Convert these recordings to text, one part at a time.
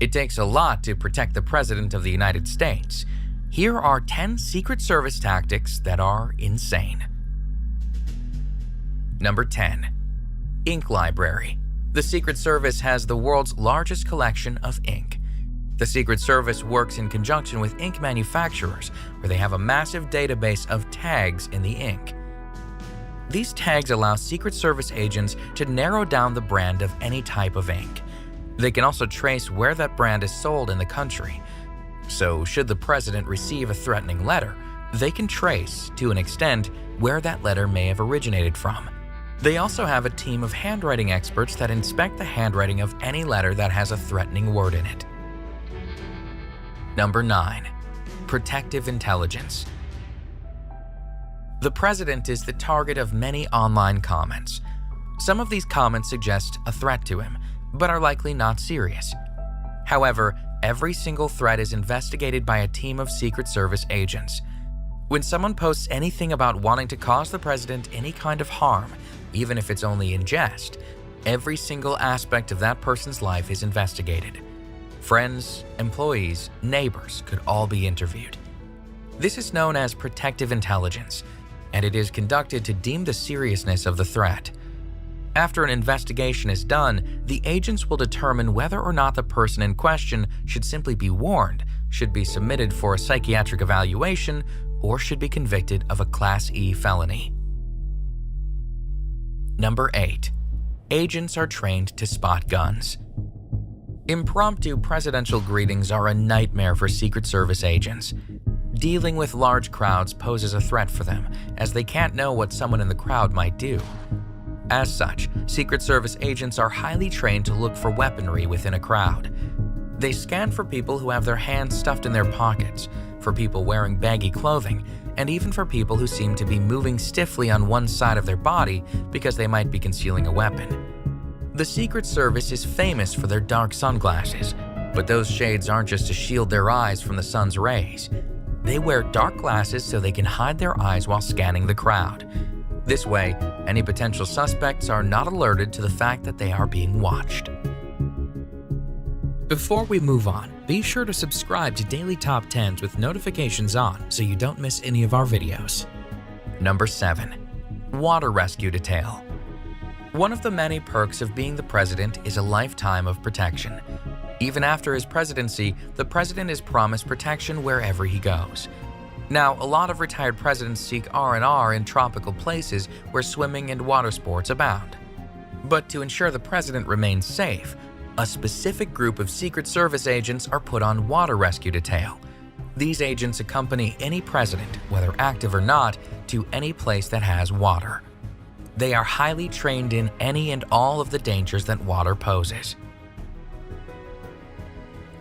It takes a lot to protect the President of the United States. Here are 10 Secret Service tactics that are insane. Number 10. Ink Library. The Secret Service has the world's largest collection of ink. The Secret Service works in conjunction with ink manufacturers, where they have a massive database of tags in the ink. These tags allow Secret Service agents to narrow down the brand of any type of ink. They can also trace where that brand is sold in the country. So, should the president receive a threatening letter, they can trace, to an extent, where that letter may have originated from. They also have a team of handwriting experts that inspect the handwriting of any letter that has a threatening word in it. Number 9. Protective intelligence. The president is the target of many online comments. Some of these comments suggest a threat to him, but are likely not serious. However, every single threat is investigated by a team of Secret Service agents. When someone posts anything about wanting to cause the president any kind of harm, even if it's only in jest, every single aspect of that person's life is investigated. Friends, employees, neighbors could all be interviewed. This is known as protective intelligence, and it is conducted to deem the seriousness of the threat. After an investigation is done, the agents will determine whether or not the person in question should simply be warned, should be submitted for a psychiatric evaluation, or should be convicted of a Class E felony. Number 8. Agents are trained to spot guns. Impromptu presidential greetings are a nightmare for Secret Service agents. Dealing with large crowds poses a threat for them, as they can't know what someone in the crowd might do. As such, Secret Service agents are highly trained to look for weaponry within a crowd. They scan for people who have their hands stuffed in their pockets, for people wearing baggy clothing, and even for people who seem to be moving stiffly on one side of their body because they might be concealing a weapon. The Secret Service is famous for their dark sunglasses, but those shades aren't just to shield their eyes from the sun's rays. They wear dark glasses so they can hide their eyes while scanning the crowd. This way, any potential suspects are not alerted to the fact that they are being watched. Before we move on, be sure to subscribe to Daily Top 10s with notifications on so you don't miss any of our videos. Number 7. Water Rescue Detail. One of the many perks of being the president is a lifetime of protection. Even after his presidency, the president is promised protection wherever he goes. Now, a lot of retired presidents seek R&R in tropical places where swimming and water sports abound. But to ensure the president remains safe, a specific group of Secret Service agents are put on water rescue detail. These agents accompany any president, whether active or not, to any place that has water. They are highly trained in any and all of the dangers that water poses.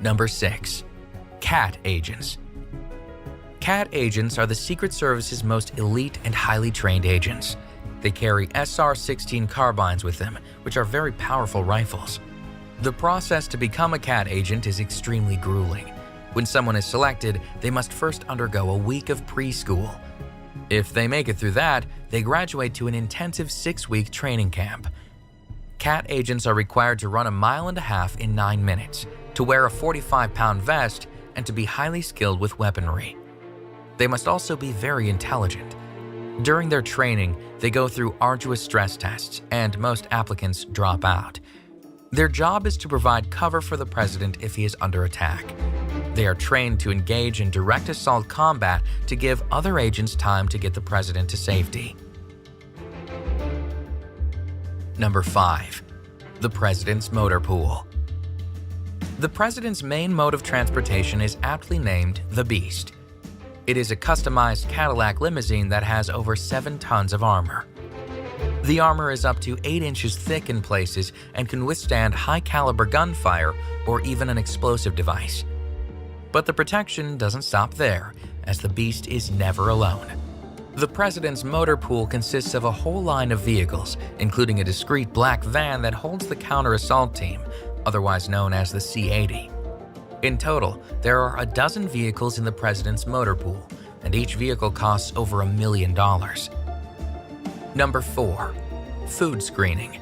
Number 6. CAT agents. CAT agents are the Secret Service's most elite and highly trained agents. They carry SR-16 carbines with them, which are very powerful rifles. The process to become a CAT agent is extremely grueling. When someone is selected, they must first undergo a week of preschool. If they make it through that, they graduate to an intensive 6-week training camp. CAT agents are required to run 1.5 miles in 9 minutes, to wear a 45-pound vest, and to be highly skilled with weaponry. They must also be very intelligent. During their training, they go through arduous stress tests, and most applicants drop out. Their job is to provide cover for the president if he is under attack. They are trained to engage in direct assault combat to give other agents time to get the president to safety. Number 5. The President's Motor Pool. The president's main mode of transportation is aptly named the Beast. It is a customized Cadillac limousine that has over 7 tons of armor. The armor is up to 8 inches thick in places and can withstand high-caliber gunfire or even an explosive device. But the protection doesn't stop there, as the Beast is never alone. The president's motor pool consists of a whole line of vehicles, including a discreet black van that holds the counter-assault team, otherwise known as the C-80. In total, there are 12 vehicles in the president's motor pool, and each vehicle costs over $1 million. Number 4. Food screening.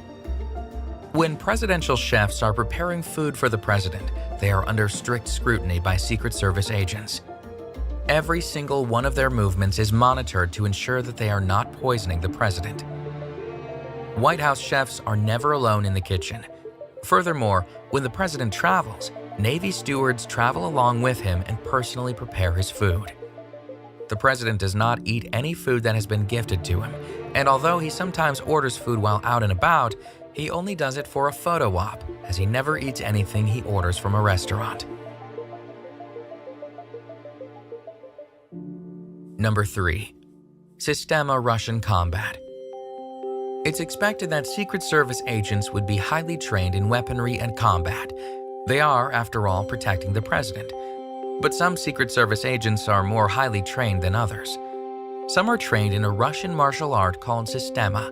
When presidential chefs are preparing food for the president, they are under strict scrutiny by Secret Service agents. Every single one of their movements is monitored to ensure that they are not poisoning the president. White House chefs are never alone in the kitchen. Furthermore, when the president travels, Navy stewards travel along with him and personally prepare his food. The president does not eat any food that has been gifted to him, and although he sometimes orders food while out and about, he only does it for a photo op, as he never eats anything he orders from a restaurant. Number 3. Sistema Russian Combat. It's expected that Secret Service agents would be highly trained in weaponry and combat. They are, after all, protecting the president. But some Secret Service agents are more highly trained than others. Some are trained in a Russian martial art called Sistema.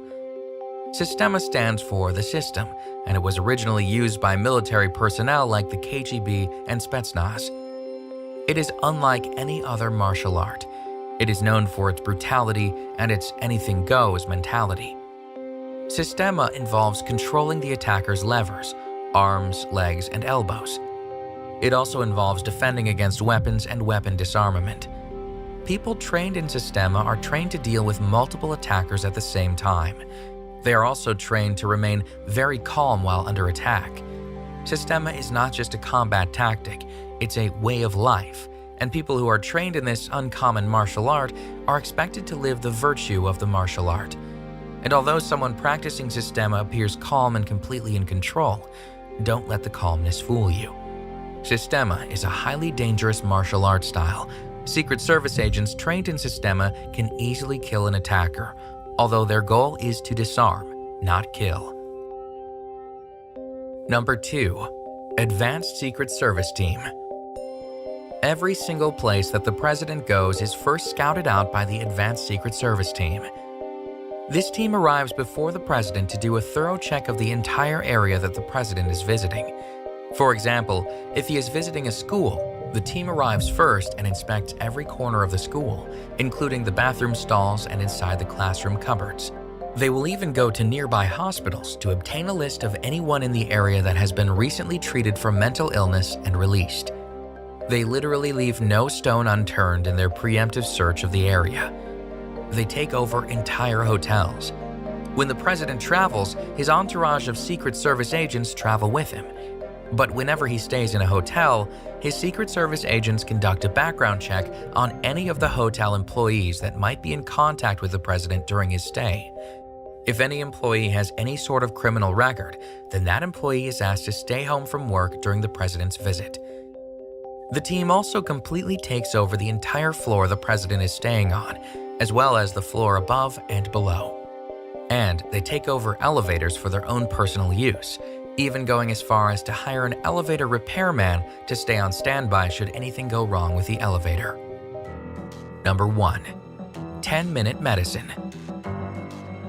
Sistema stands for the system, and it was originally used by military personnel like the KGB and Spetsnaz. It is unlike any other martial art. It is known for its brutality and its anything goes mentality. Sistema involves controlling the attacker's levers, arms, legs, and elbows. It also involves defending against weapons and weapon disarmament. People trained in Sistema are trained to deal with multiple attackers at the same time. They are also trained to remain very calm while under attack. Sistema is not just a combat tactic, it's a way of life, and people who are trained in this uncommon martial art are expected to live the virtue of the martial art. And although someone practicing Sistema appears calm and completely in control, don't let the calmness fool you. Sistema is a highly dangerous martial art style. Secret Service agents trained in Sistema can easily kill an attacker, although their goal is to disarm, not kill. Number 2. Advanced Secret Service Team. Every single place that the president goes is first scouted out by the Advanced Secret Service Team. This team arrives before the president to do a thorough check of the entire area that the president is visiting. For example, if he is visiting a school, the team arrives first and inspects every corner of the school, including the bathroom stalls and inside the classroom cupboards. They will even go to nearby hospitals to obtain a list of anyone in the area that has been recently treated for mental illness and released. They literally leave no stone unturned in their preemptive search of the area. They take over entire hotels. When the president travels, his entourage of Secret Service agents travel with him. But whenever he stays in a hotel, his Secret Service agents conduct a background check on any of the hotel employees that might be in contact with the president during his stay. If any employee has any sort of criminal record, then that employee is asked to stay home from work during the president's visit. The team also completely takes over the entire floor the president is staying on, as well as the floor above and below. And they take over elevators for their own personal use, even going as far as to hire an elevator repairman to stay on standby should anything go wrong with the elevator. Number 1. 10-minute medicine.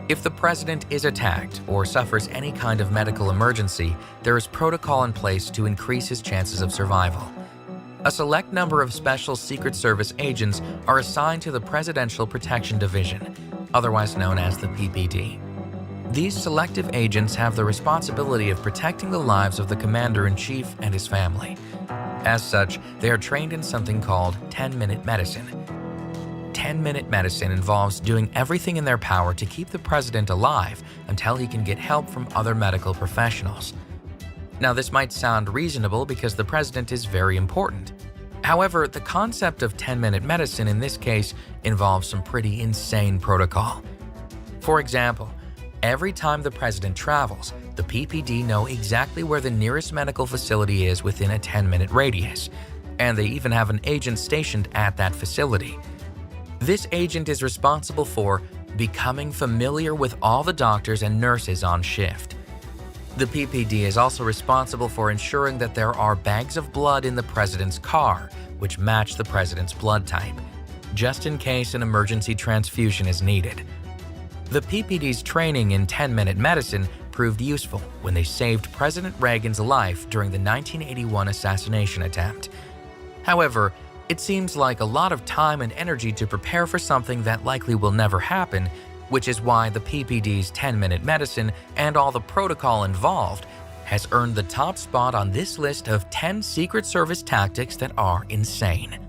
If the president is attacked or suffers any kind of medical emergency, there is protocol in place to increase his chances of survival. A select number of special Secret Service agents are assigned to the Presidential Protection Division, otherwise known as the PPD. These selective agents have the responsibility of protecting the lives of the Commander-in-Chief and his family. As such, they are trained in something called 10-minute medicine. 10-minute medicine involves doing everything in their power to keep the president alive until he can get help from other medical professionals. Now, this might sound reasonable because the president is very important. However, the concept of 10-minute medicine in this case involves some pretty insane protocol. For example, every time the president travels, the PPD know exactly where the nearest medical facility is within a 10-minute radius, and they even have an agent stationed at that facility. This agent is responsible for becoming familiar with all the doctors and nurses on shift. The PPD is also responsible for ensuring that there are bags of blood in the president's car, which match the president's blood type, just in case an emergency transfusion is needed. The PPD's training in 10-minute medicine proved useful when they saved President Reagan's life during the 1981 assassination attempt. However, it seems like a lot of time and energy to prepare for something that likely will never happen, which is why the PPD's 10-minute medicine and all the protocol involved has earned the top spot on this list of 10 Secret Service tactics that are insane.